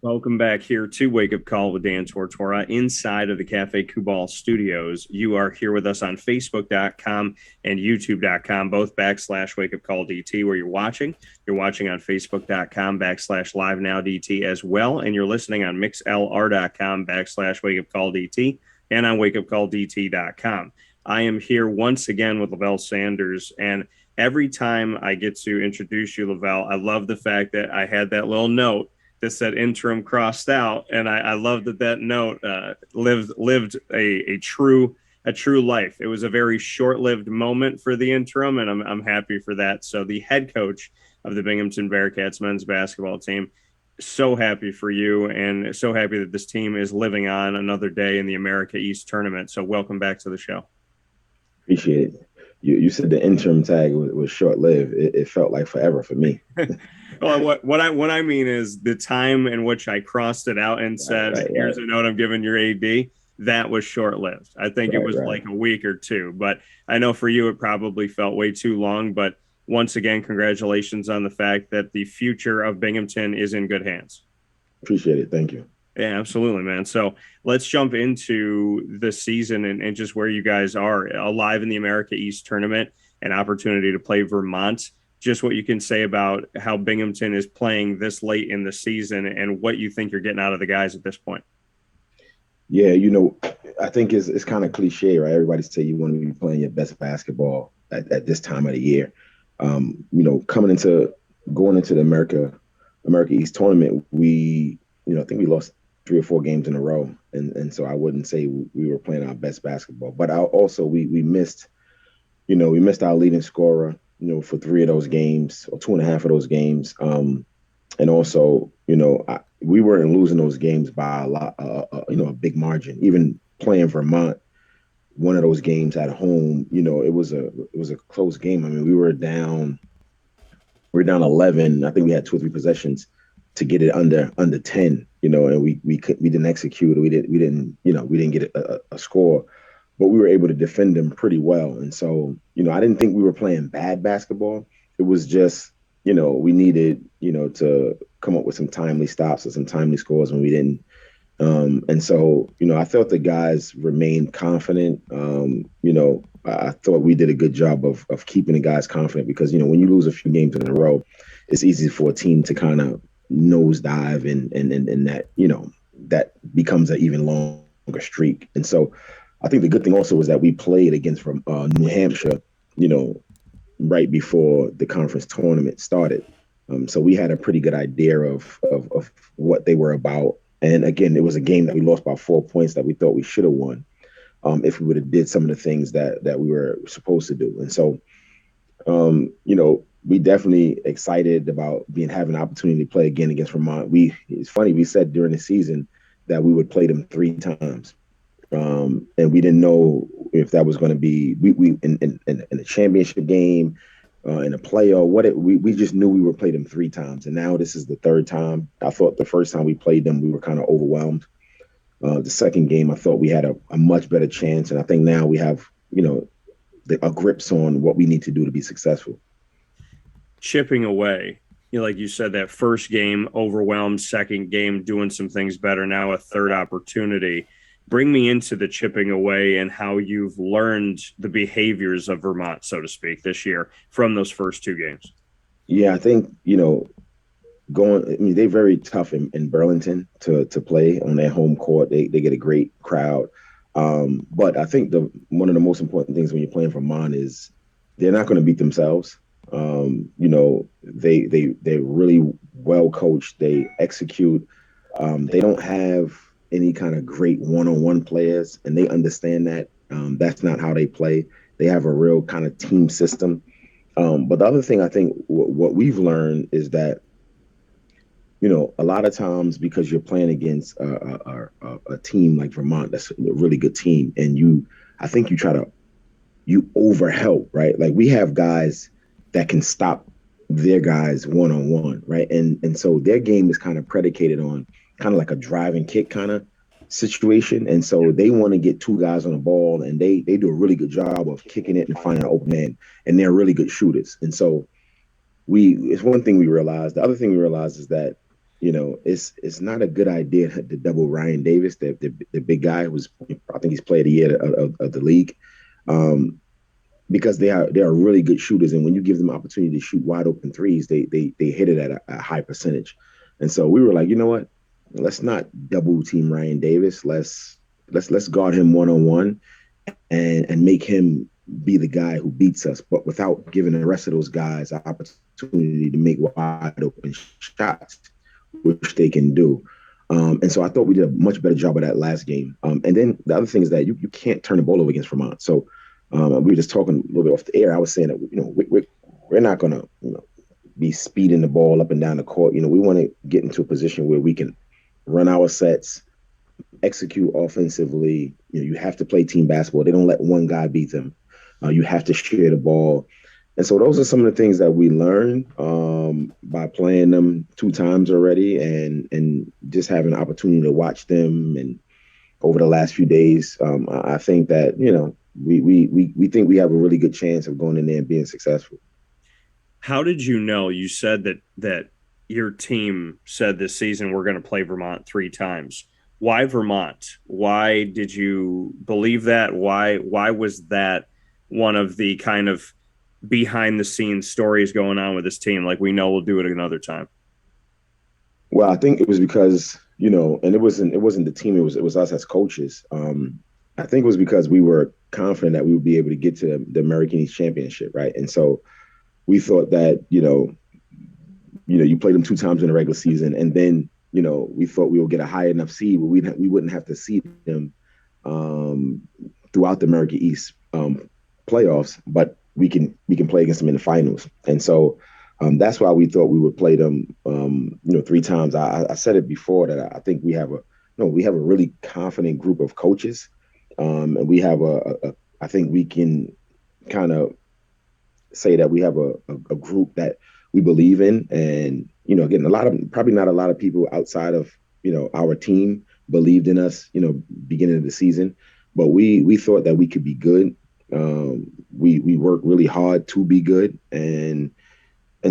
Welcome back here to Wake Up Call with Dan Tortora inside of the Cafe Kubal studios. You are here with us on Facebook.com and YouTube.com, both /Wake Up Call DT, where you're watching. You're watching on Facebook.com /Live Now DT as well. And you're listening on MixLR.com /Wake Up Call DT and on WakeUpCallDT.com. I am here once again with Levell Sanders. And every time I get to introduce you, Levell, I love the fact that I had that little note that said interim crossed out, and I love that note lived a true life. It was a very short-lived moment for the interim, and I'm happy for that. So the head coach of the Binghamton Bearcats men's basketball team, so happy for you, and so happy that this team is living on another day in the America East tournament. So welcome back to the show. Appreciate it. You said the interim tag was short-lived. It felt like forever for me. Well, what I mean is the time in which I crossed it out and said, here's a note I'm giving your AD, that was short-lived. I think it was like a week or two, but I know for you it probably felt way too long. But once again, congratulations on the fact that the future of Binghamton is in good hands. Appreciate it. Thank you. Yeah, absolutely, man. So let's jump into the season and just where you guys are alive in the America East tournament, an opportunity to play Vermont. Just what you can say about how Binghamton is playing this late in the season and what you think you're getting out of the guys at this point. Yeah, I think it's kind of cliche, right? Everybody say you want to be playing your best basketball at this time of the year. Going into the America East tournament, I think we lost 3 or 4 games in a row. And so I wouldn't say we were playing our best basketball, but we missed our leading scorer, for 3 of those games or 2.5 of those games. And also, we weren't losing those games by a lot, a big margin. Even playing Vermont, one of those games at home, it was a close game. I mean, we were down 11. I think we had 2 or 3 possessions to get it under 10, and we didn't execute. We didn't get a score, but we were able to defend them pretty well. And so, I didn't think we were playing bad basketball. It was just, we needed, to come up with some timely stops or some timely scores when we didn't. And so, I felt the guys remained confident. I thought we did a good job of keeping the guys confident because, when you lose a few games in a row, it's easy for a team to kind of nosedive and that, that becomes an even longer streak. And so I think the good thing also was that we played against New Hampshire, right before the conference tournament started. So we had a pretty good idea of what they were about. And again, it was a game that we lost by 4 points that we thought we should have won if we would have did some of the things that we were supposed to do. And so, we definitely excited about having an opportunity to play again against Vermont. It's funny, we said during the season that we would play them 3 times. And we didn't know if that was going to be we in the championship game, in a playoff. We just knew we would play them 3 times, and now this is the 3rd time. I thought the first time we played them, we were kind of overwhelmed. The second game, I thought we had a much better chance, and I think now we have a grips on what we need to do to be successful. Chipping away, like you said, that first game overwhelmed, second game doing some things better. Now a 3rd opportunity. Bring me into the chipping away and how you've learned the behaviors of Vermont, so to speak, this year from those first 2 games. Yeah, I think, they're very tough in Burlington to play on their home court. They get a great crowd. But I think one of the most important things when you're playing Vermont is they're not going to beat themselves. They're really well coached. They execute. They don't have any kind of great one-on-one players, and they understand that. That's not how they play. They have a real kind of team system. But the other thing I think what we've learned is that, a lot of times because you're playing against a team like Vermont, that's a really good team, and I think you overhelp, right? Like we have guys that can stop their guys one-on-one, right? And so their game is kind of predicated on kind of like a drive and kick kind of situation. And so they want to get 2 guys on the ball, and they do a really good job of kicking it and finding an open man, and they're really good shooters. And so it's one thing we realized. The other thing we realized is that, it's not a good idea to double Ryan Davis, the big guy who was, I think he's player of the year of the league, because they are really good shooters, and when you give them opportunity to shoot wide open threes, they hit it at a high percentage. And so we were like, you know what? Let's not double team Ryan Davis. Let's guard him one-on-one and make him be the guy who beats us, but without giving the rest of those guys an opportunity to make wide open shots, which they can do. And so I thought we did a much better job of that last game. And then the other thing is that you can't turn the ball over against Vermont. So we were just talking a little bit off the air. I was saying that we're not going to be speeding the ball up and down the court. We want to get into a position where we can run our sets, execute offensively. You have to play team basketball. They don't let one guy beat them. You have to share the ball. And so those are some of the things that we learned by playing them 2 times already, and just having an opportunity to watch them. And over the last few days, I think that, we think we have a really good chance of going in there and being successful. How did you know? You said that your team said this season we're going to play Vermont 3 times. Why Vermont? Why did you believe that? Why was that one of the kind of behind the scenes stories going on with this team? Like, we know we'll do it another time. Well, I think it was because, and it wasn't the team, it was us as coaches. I think it was because we were confident that we would be able to get to the American East Championship, right? And so we thought that, you played them 2 times in the regular season, and then, we thought we would get a high enough seed where we wouldn't have to seed them throughout the American East playoffs, but we can play against them in the finals. And so that's why we thought we would play them 3 times. I said it before that I think we have a really confident group of coaches, and we have I think we can kind of say that we have a group that we believe in. And again, probably not a lot of people outside of our team believed in us beginning of the season, but we thought that we could be good. We worked really hard to be good, and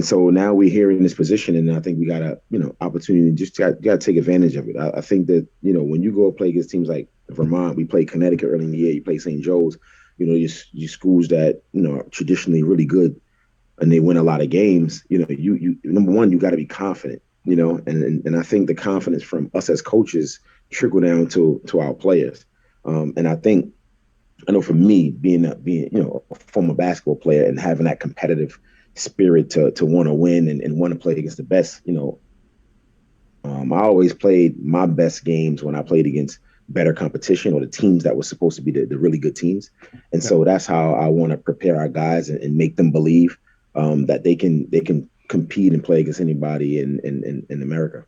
so now we're here in this position, and I think we got a opportunity to just got to take advantage of it. I think that when you go play against teams like Vermont, we played Connecticut early in the year, you play St. Joe's, you schools that are traditionally really good, and they win a lot of games. You number one, you got to be confident, and I think the confidence from us as coaches trickle down to our players, and I know for me, being a former basketball player and having that competitive spirit to want to win and want to play against the best, I always played my best games when I played against better competition or the teams that were supposed to be the really good teams. And so that's how I want to prepare our guys and make them believe that they can compete and play against anybody in America.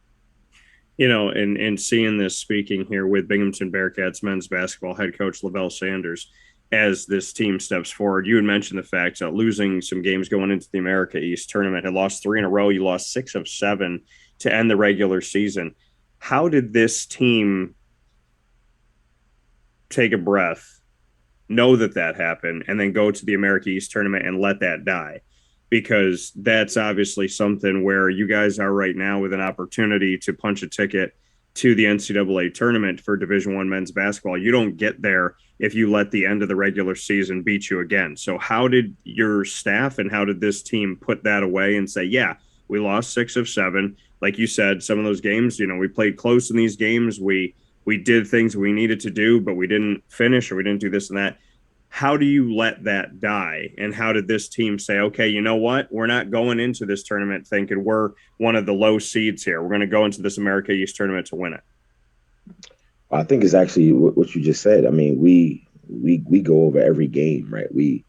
And seeing this, speaking here with Binghamton Bearcats men's basketball head coach Levell Sanders, as this team steps forward, you had mentioned the fact that losing some games going into the America East tournament, had lost 3 in a row. You lost 6 of 7 to end the regular season. How did this team take a breath, know that happened, and then go to the America East tournament and let that die? Because that's obviously something where you guys are right now with an opportunity to punch a ticket to the NCAA tournament for Division I men's basketball. You don't get there if you let the end of the regular season beat you again. So how did your staff and how did this team put that away and say, yeah, we lost 6 of 7. Like you said, some of those games, we played close in these games. We did things we needed to do, but we didn't finish, or we didn't do this and that. How do you let that die? And how did this team say, okay, you know what? We're not going into this tournament thinking we're one of the low seeds here. We're going to go into this America East tournament to win it. I think it's actually what you just said. I mean, we go over every game, right? We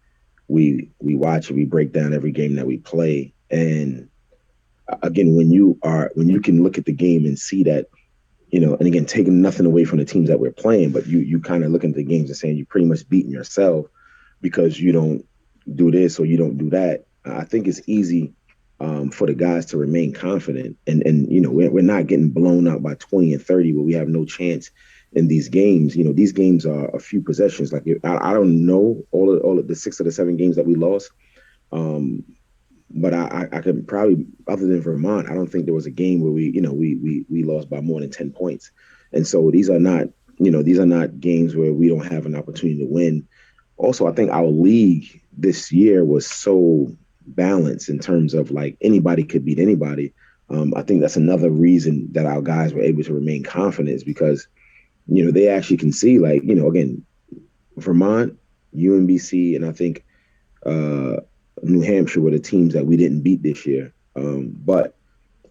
watch and we break down every game that we play. And again, when you can look at the game and see that, and again, taking nothing away from the teams that we're playing, but you kind of looking at the games and saying you're pretty much beating yourself because you don't do this or you don't do that. I think it's easy for the guys to remain confident, and we're not getting blown out by 20 and 30 where we have no chance in these games. These games are a few possessions. Like I don't know all of the 6 of the 7 games that we lost. But I could probably, other than Vermont, I don't think there was a game where we lost by more than 10 points. And so these are not games where we don't have an opportunity to win. Also, I think our league this year was so balanced in terms of like anybody could beat anybody. I think that's another reason that our guys were able to remain confident is because, they actually can see like, again, Vermont, UMBC, and I think uh, New Hampshire were the teams that we didn't beat this year. But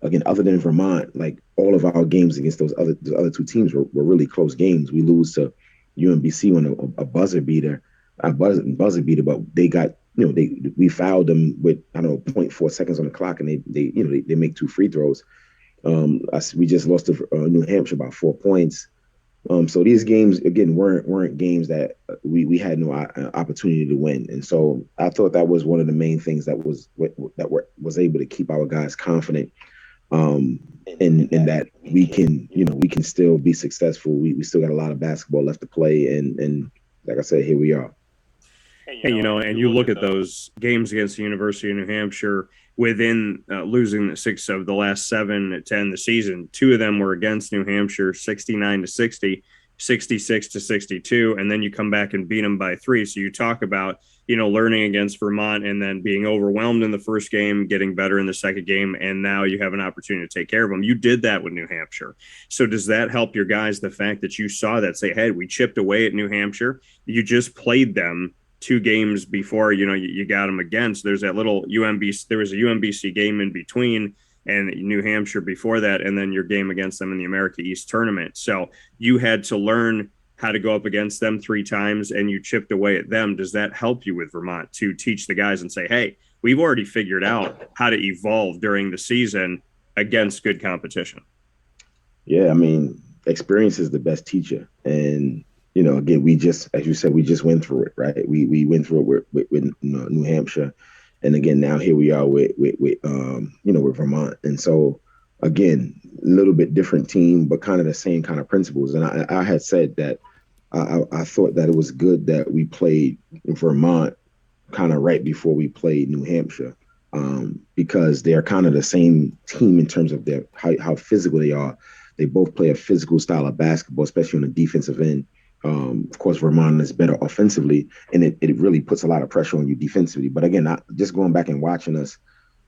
again, other than Vermont, like all of our games against those other two teams were really close games. We lose to UMBC on a buzzer beater, buzzer beater, but they got we fouled them with I don't know 0.4 seconds on the clock, and they make two free throws. We just lost to New Hampshire by 4 points. So these games again weren't games that we had no opportunity to win, and so I thought that was one of the main things that was able to keep our guys confident, in that we can still be successful. We still got a lot of basketball left to play, and like I said, here we are. Hey, and you look at those games against the University of New Hampshire within losing 6 of the last 7 to end the season. 2 of them were against New Hampshire, 69-60, 66-62, and then you come back and beat them by 3. So you talk about, learning against Vermont and then being overwhelmed in the first game, getting better in the second game, and now you have an opportunity to take care of them. You did that with New Hampshire. So does that help your guys, the fact that you saw that, say, hey, we chipped away at New Hampshire, you just played them 2 games before, you got them against. There's that little UMBC, there was a UMBC game in between and New Hampshire before that, and then your game against them in the America East tournament. So you had to learn how to go up against them 3 times and you chipped away at them. Does that help you with Vermont to teach the guys and say, hey, we've already figured out how to evolve during the season against good competition? Yeah, I mean, experience is the best teacher. And again, as you said, we just went through it, right? We went through it with New Hampshire, and again, now here we are with Vermont. And so, again, a little bit different team, but kind of the same kind of principles. And I had said that I thought that it was good that we played Vermont kind of right before we played New Hampshire, because they're kind of the same team in terms of how physical they are. They both play a physical style of basketball, especially on the defensive end. Of course, Vermont is better offensively, and it really puts a lot of pressure on you defensively. But again, just going back and watching us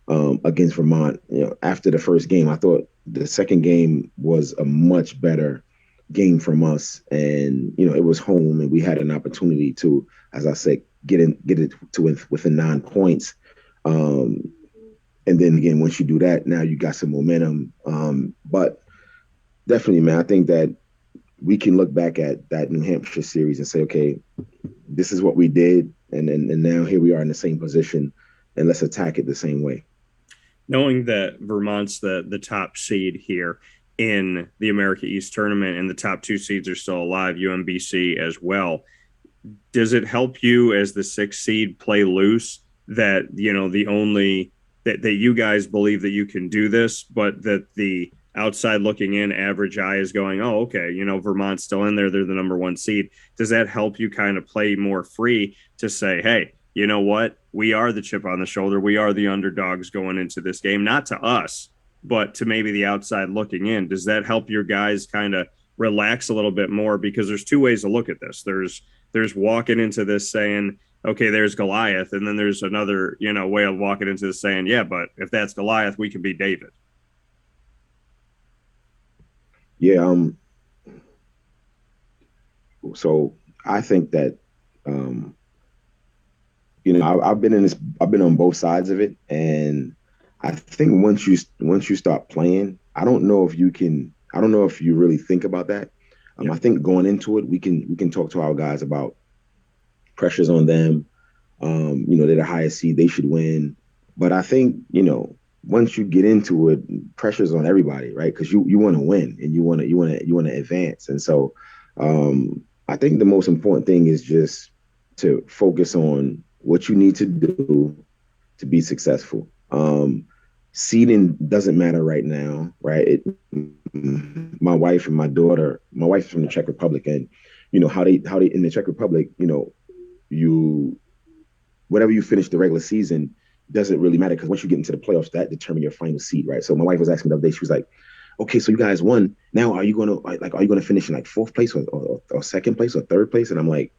against Vermont, after the first game, I thought the second game was a much better game from us, and it was home, and we had an opportunity to, as I said, get it to within 9 points. And then again, once you do that, now you got some momentum. But definitely, man, I think that we can look back at that New Hampshire series and say, okay, this is what we did. And now here we are in the same position, and let's attack it the same way. Knowing that Vermont's the top seed here in the America East tournament and the top 2 seeds are still alive, UMBC as well, does it help you as the 6th seed play loose that, that you guys believe that you can do this, but that the outside looking in average eye is going, oh, okay, Vermont's still in there, they're the number 1 seed? Does that help you kind of play more free to say, hey, you know what, we are the chip on the shoulder, we are the underdogs going into this game, not to us, but to maybe the outside looking in? Does that help your guys kind of relax a little bit more? Because there's 2 ways to look at this. There's walking into this saying, okay, there's Goliath, and then there's another way of walking into this saying, yeah, but if that's Goliath, we can beat David. Yeah. So I think that, I've been on both sides of it. And I think once you start playing, I don't know if you really think about that. I think going into it, we can talk to our guys about pressures on them. They're the highest seed, they should win. But I think, once you get into it, pressure's on everybody, right? Because you want to win and you want to advance. And so I think the most important thing is just to focus on what you need to do to be successful. Seeding doesn't matter right now, right? My wife and my daughter, my wife's from the Czech Republic, and how they in the Czech Republic, you whatever you finish the regular season, doesn't really matter because once you get into the playoffs, that determines your final seed, right? So my wife was asking me the other day, she was like, okay, so you guys won. Now are you gonna finish in like fourth place or second place or third place? And I'm like,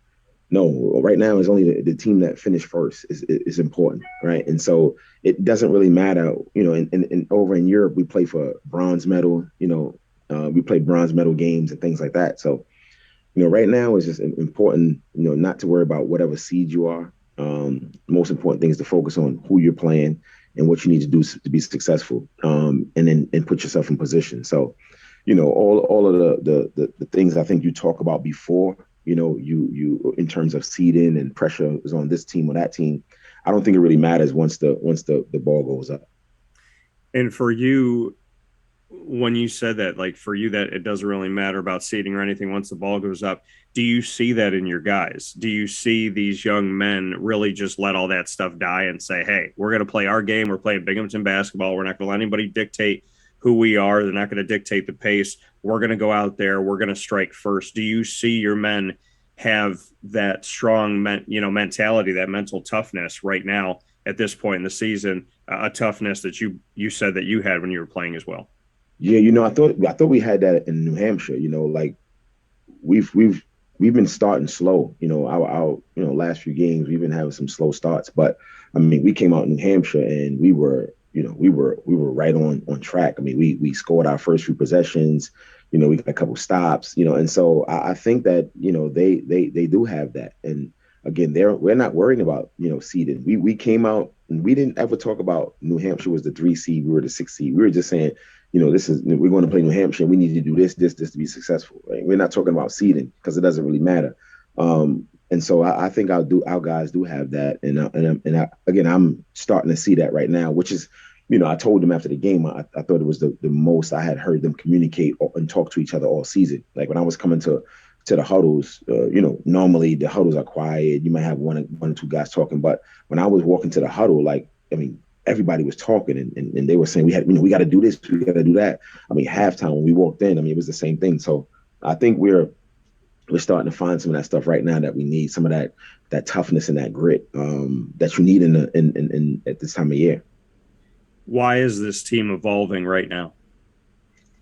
no, right now is only the team that finished first is important, right? And so it doesn't really matter, and over in Europe, we play for bronze medal, we play bronze medal games and things like that. So, right now is just important, not to worry about whatever seed you are. Most important thing is to focus on who you're playing and what you need to do to be successful, and put yourself in position. So, all of the things I think you talk about before, you in terms of seeding and pressure is on this team or that team. I don't think it really matters once the ball goes up. And for you, when you said that, like for you, that it doesn't really matter about seeding or anything once the ball goes up, do you see that in your guys? Do you see these young men really just let all that stuff die and say, hey, we're going to play our game. We're playing Binghamton basketball. We're not going to let anybody dictate who we are. They're not going to dictate the pace. We're going to go out there. We're going to strike first. Do you see your men have that strong, mentality, that mental toughness right now at this point in the season, a toughness that you said that you had when you were playing as well? Yeah, I thought we had that in New Hampshire. Like we've been starting slow. Our last few games we've been having some slow starts, but I mean we came out in New Hampshire and we were right on track. I mean we scored our first few possessions. We got a couple stops. And so I think that they do have that. And again, we're not worrying about seeding. We came out and we didn't ever talk about New Hampshire was the 3 seed. We were the 6 seed. We were just saying, we're going to play New Hampshire. We need to do this to be successful. Right? We're not talking about seeding because it doesn't really matter. And so I think our guys do have that. Again, I'm starting to see that right now, which is, I told them after the game, I thought it was the most I had heard them communicate and talk to each other all season. Like when I was coming to the huddles, normally the huddles are quiet. You might have one or two guys talking, but when I was walking to the huddle, everybody was talking and they were saying we got to do this, we got to do that. I mean, halftime when we walked in, it was the same thing. So I think we're starting to find some of that stuff right now that we need, some of that toughness and that grit that you need in at this time of year. Why is this team evolving right now?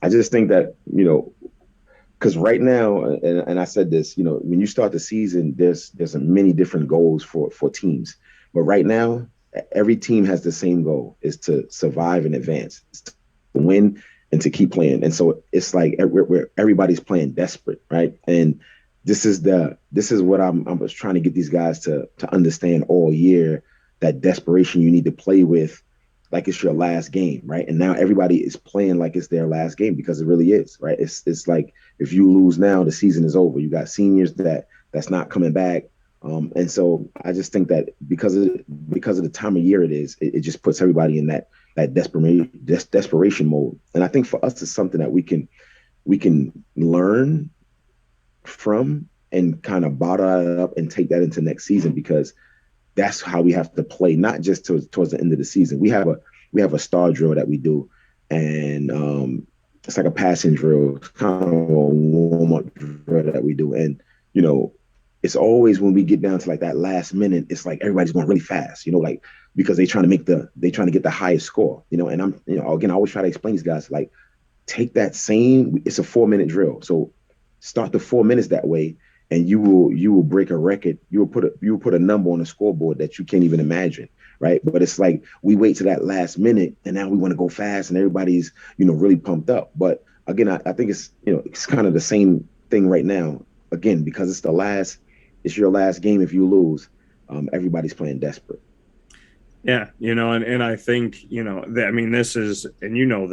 I just think that, because right now, and I said this, when you start the season, there's many different goals for teams. But right now, every team has the same goal, is to survive and advance, to win and to keep playing. And so it's like everybody's playing desperate, right? And this is what I was trying to get these guys to understand all year, that desperation you need to play with like it's your last game, right? And now everybody is playing like it's their last game because it really is, right? It's like if you lose now, the season is over. You got seniors that's not coming back. And so I just think that because of the time of year it is, it just puts everybody in that desperation mode. And I think for us, it's something that we can learn from and kind of bottle it up and take that into next season, because that's how we have to play, not just towards the end of the season. We have a star drill that we do, and it's like a passing drill. It's kind of a warm-up drill that we do. And, it's always when we get down to like that last minute, it's like everybody's going really fast, like because they're trying to get the highest score, and I'm, again, I always try to explain these guys, like, take that same, it's a 4-minute drill. So start the 4 minutes that way, and you will break a record. You will put a number on the scoreboard that you can't even imagine, right? But it's like we wait to that last minute, and now we want to go fast, and everybody's really pumped up. But again, I think it's it's kind of the same thing right now. Again, because it's your last game. If you lose, everybody's playing desperate. Yeah, and I think this is, and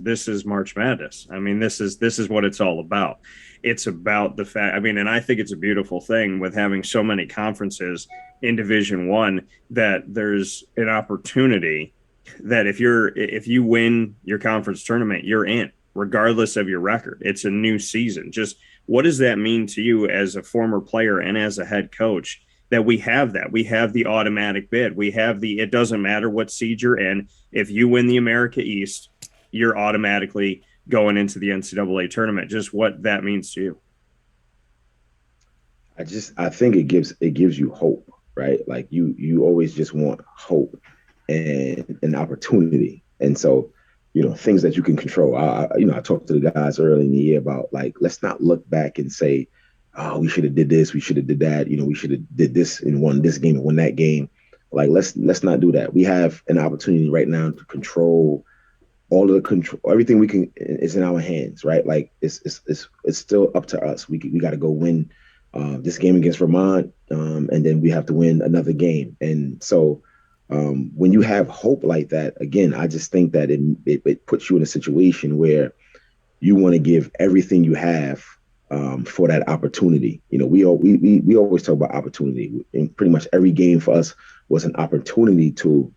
this is March Madness. I mean, this is what it's all about. It's about the fact. I mean, and I think it's a beautiful thing with having so many conferences in Division I that there's an opportunity that if you win your conference tournament, you're in, regardless of your record. It's a new season. Just what does that mean to you as a former player and as a head coach? That we have the automatic bid. It doesn't matter what seed you're in. If you win the America East, you're automatically going into the NCAA tournament. Just what that means to you. I think it gives you hope, right? Like you always just want hope. and an opportunity. And so, things that you can control. I talked to the guys early in the year about, like, let's not look back and say, oh, we should have did this, we should have did that, we should have did this and won this game and won that game. Like, let's not do that. We have an opportunity right now to control all of the control, everything we can is in our hands, right? Like, it's still up to us. We got to go win this game against Vermont, and then we have to win another game. And so when you have hope like that, again, I just think that it puts you in a situation where you want to give everything you have for that opportunity. We always talk about opportunity, and pretty much every game for us was an opportunity to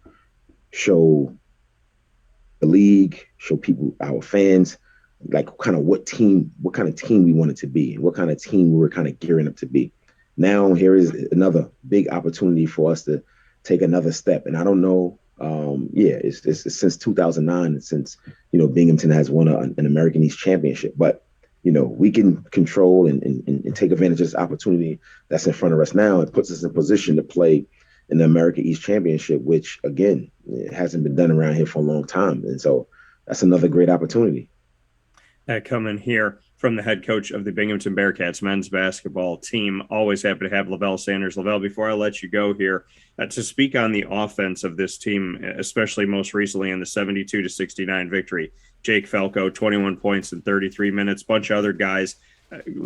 show the league, show people, our fans, like kind of what kind of team we wanted to be, and what kind of team we were kind of gearing up to be. Now here is another big opportunity for us to take another step. And I don't know, it's since 2009, since Binghamton has won an American East Championship, but we can control and take advantage of this opportunity that's in front of us now. It puts us in position to play in the American East Championship, which, again, it hasn't been done around here for a long time. And so that's another great opportunity. Coming here from the head coach of the Binghamton Bearcats men's basketball team. Always happy to have Levell Sanders. Levell, before I let you go here, to speak on the offense of this team, especially most recently in the 72-69 victory. Jake Falco, 21 points in 33 minutes. Bunch of other guys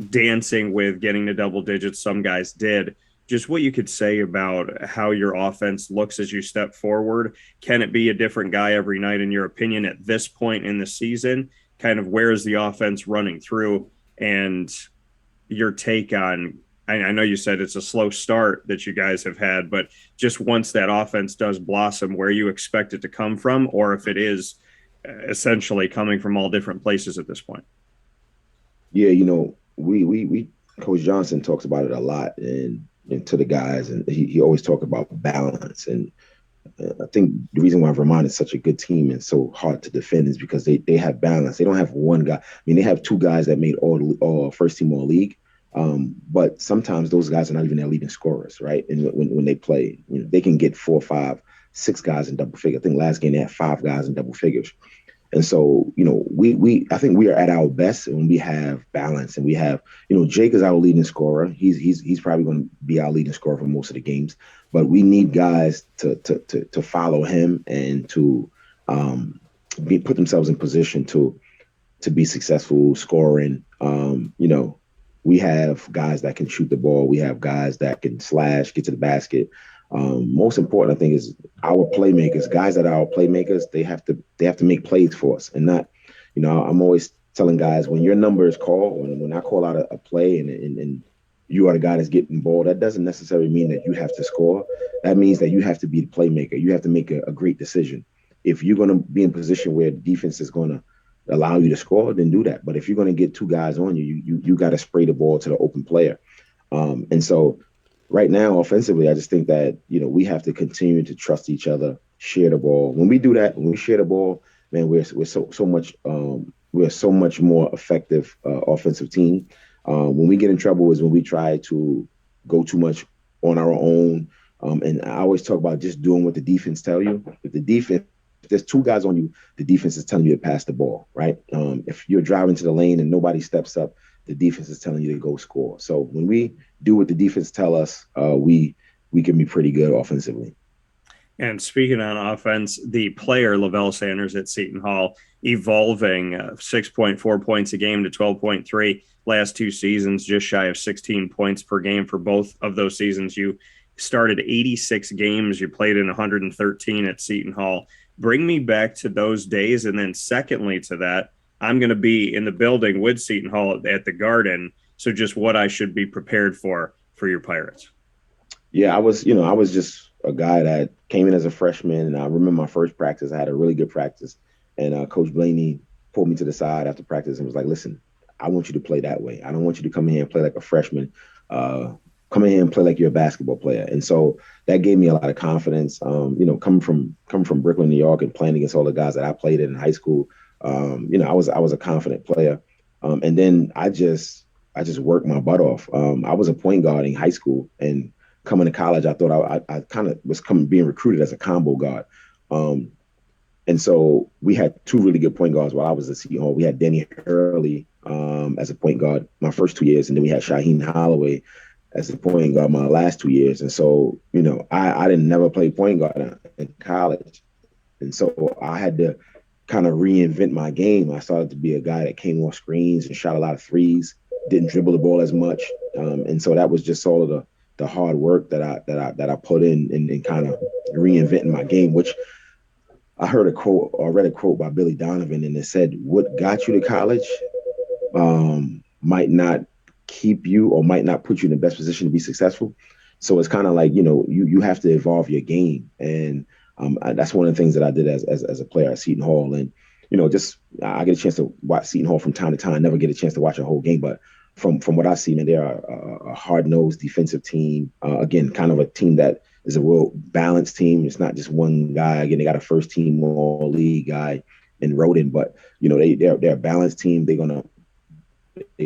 dancing with getting to double digits. Some guys did. Just what you could say about how your offense looks as you step forward. Can it be a different guy every night, in your opinion, at this point in the season? Kind of where is the offense running through, and your take on, I know you said it's a slow start that you guys have had, but just once that offense does blossom, where you expect it to come from, or if it is essentially coming from all different places at this point. Yeah, we Coach Johnson talks about it a lot, and to the guys, and he always talk about balance. And I think the reason why Vermont is such a good team and so hard to defend is because they have balance. They don't have one guy. I mean, they have two guys that made all first team all league, but sometimes those guys are not even their leading scorers, right? And when they play, they can get 4, 5, 6 guys in double figures. I think last game they had 5 guys in double figures. And so, I think we are at our best when we have balance, and we have, Jake is our leading scorer. He's probably going to be our leading scorer for most of the games, but we need guys to follow him and to put themselves in position to be successful scoring. We have guys that can shoot the ball. We have guys that can slash, get to the basket. Most important, I think, is our playmakers. Guys that are our playmakers, they have to make plays for us, and not, I'm always telling guys, when your number is called, when I call out a play and you are the guy that's getting the ball, that doesn't necessarily mean that you have to score. That means that you have to be the playmaker. You have to make a great decision. If you're going to be in a position where the defense is going to allow you to score, then do that. But if you're going to get 2 guys on you got to spray the ball to the open player. And so right now, offensively, I just think that, we have to continue to trust each other, share the ball. When we do that, when we share the ball, man, we're so much more effective offensive team. When we get in trouble is when we try to go too much on our own. And I always talk about just doing what the defense tell you. If there's 2 guys on you, the defense is telling you to pass the ball, right? If you're driving to the lane and nobody steps up, the defense is telling you to go score. So when we do what the defense tell us, we can be pretty good offensively. And speaking on offense, the player Levell Sanders at Seton Hall evolving 6.4 points a game to 12.3 last 2 seasons, just shy of 16 points per game for both of those seasons. You started 86 games. You played in 113 at Seton Hall. Bring me back to those days. And then secondly to that, I'm going to be in the building with Seton Hall at the Garden. So just what I should be prepared for your Pirates. Yeah, I was just a guy that came in as a freshman, and I remember my first practice. I had a really good practice, and Coach Blaney pulled me to the side after practice and was like, "Listen, I want you to play that way. I don't want you to come in here and play like a freshman. Come in here and play like you're a basketball player." And so that gave me a lot of confidence. Coming from Brooklyn, New York, and playing against all the guys that I played in high school, I was a confident player. And then I just worked my butt off. I was a point guard in high school, and coming to college, I thought I kind of was being recruited as a combo guard. And so we had two really good point guards while I was at Seton Hall. We had Danny Hurley as a point guard my first 2 years, and then we had Shaheen Holloway as a point guard my last 2 years. And so, I didn't never play point guard in college. And so I had to kind of reinvent my game. I started to be a guy that came off screens and shot a lot of threes, didn't dribble the ball as much. And so that was just all of the hard work that I put in kind of reinventing my game, which I heard a quote or read a quote by Billy Donovan, and it said, "What got you to college might not keep you or might not put you in the best position to be successful." So it's kind of like, you have to evolve your game. And that's one of the things that I did as a player at Seton Hall. And, I get a chance to watch Seton Hall from time to time, never get a chance to watch a whole game. But from what I see, man, they are a hard-nosed defensive team. Again, kind of a team that is a real balanced team. It's not just one guy. Again, they got a first-team all-league guy in Roden, but, they're a balanced team. They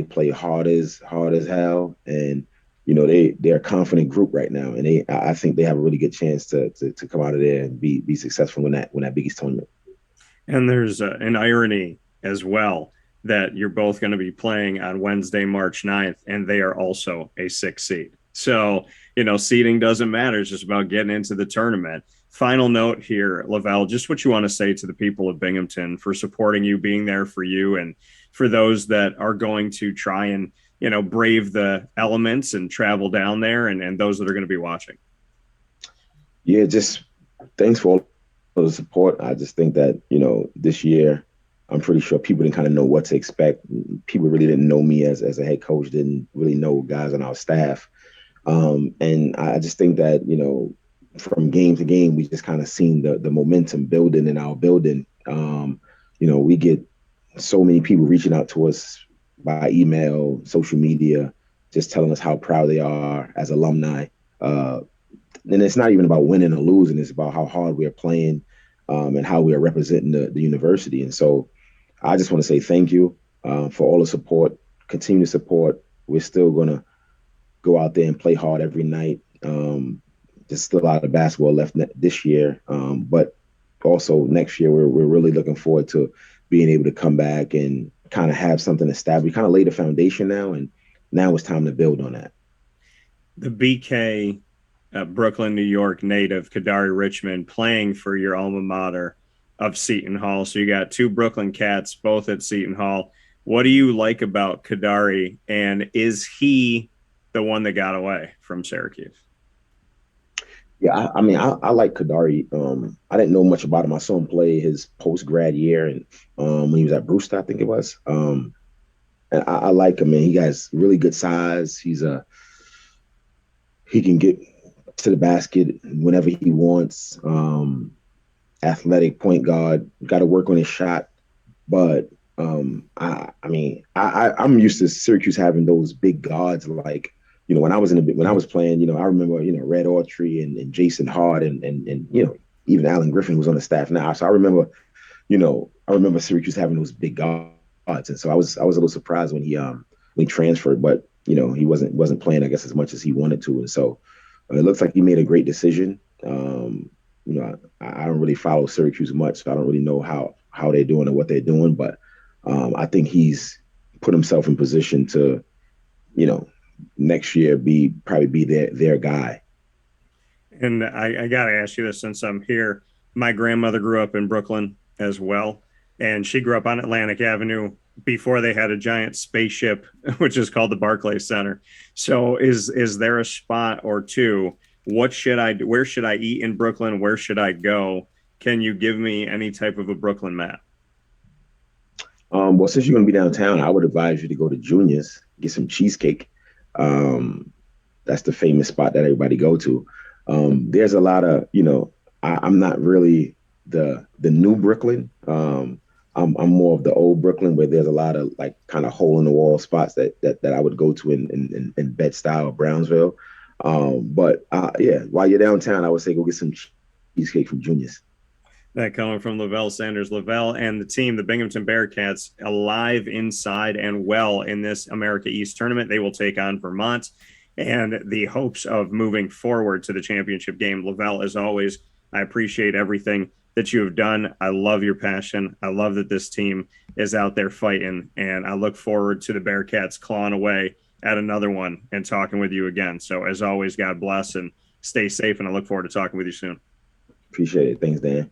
play hard as hell. And, they're a confident group right now, and I think they have a really good chance to come out of there and be successful in that Big East tournament. And there's an irony as well that you're both going to be playing on Wednesday, March 9th, and they are also a 6 seed. So, seeding doesn't matter. It's just about getting into the tournament. Final note here, Levell, just what you want to say to the people of Binghamton for supporting you, being there for you, and for those that are going to try and, brave the elements and travel down there, and those that are going to be watching. Yeah, just thanks for all the support. I just think that, this year, I'm pretty sure people didn't kind of know what to expect. People really didn't know me as a head coach, didn't really know guys on our staff. And I just think that, from game to game, we just kind of seen the momentum building in our building. We get so many people reaching out to us by email, social media, just telling us how proud they are as alumni. And it's not even about winning or losing. It's about how hard we are playing and how we are representing the university. And so I just want to say thank you for all the support, continue to support. We're still going to go out there and play hard every night. There's still a lot of basketball left this year. But also next year, we're really looking forward to being able to come back and kind of have something established. We kind of laid a foundation now, and now it's time to build on that. The BK Brooklyn, New York native, Kadary Richmond, playing for your alma mater of Seton Hall. So you got two Brooklyn Cats, both at Seton Hall. What do you like about Kadary, and is he the one that got away from Syracuse? Yeah, I like Kadari. I didn't know much about him. I saw him play his post-grad year and when he was at Brewster, I think it was. And I like him, man. He has really good size. He can get to the basket whenever he wants. Athletic point guard. Got to work on his shot, but I'm used to Syracuse having those big guards like. When I was playing, I remember, Red Autry and Jason Hart and even Alan Griffin was on the staff now. So I remember Syracuse having those big guards. And so I was a little surprised when he transferred, but he wasn't playing, I guess, as much as he wanted to. And so it looks like he made a great decision. I don't really follow Syracuse much, so I don't really know how they're doing and what they're doing, but I think he's put himself in position to, next year probably be their guy. And I got to ask you this since I'm here. My grandmother grew up in Brooklyn as well, and she grew up on Atlantic Avenue before they had a giant spaceship, which is called the Barclays Center. So is there a spot or two? Where should I eat in Brooklyn? Where should I go? Can you give me any type of a Brooklyn map? Well, since you're going to be downtown, I would advise you to go to Junior's, get some cheesecake. That's the famous spot that everybody go to. There's a lot of, I'm not really the new Brooklyn. I'm more of the old Brooklyn, where there's a lot of like kind of hole in the wall spots that I would go to in Bed-Stuy or Brownsville. But while you're downtown, I would say go get some cheesecake from Junior's. That coming from Levell Sanders. Levell and the team, the Binghamton Bearcats, alive inside and well in this America East tournament. They will take on Vermont and the hopes of moving forward to the championship game. Levell, as always, I appreciate everything that you have done. I love your passion. I love that this team is out there fighting, and I look forward to the Bearcats clawing away at another one and talking with you again. So as always, God bless and stay safe, and I look forward to talking with you soon. Appreciate it. Thanks, Dan.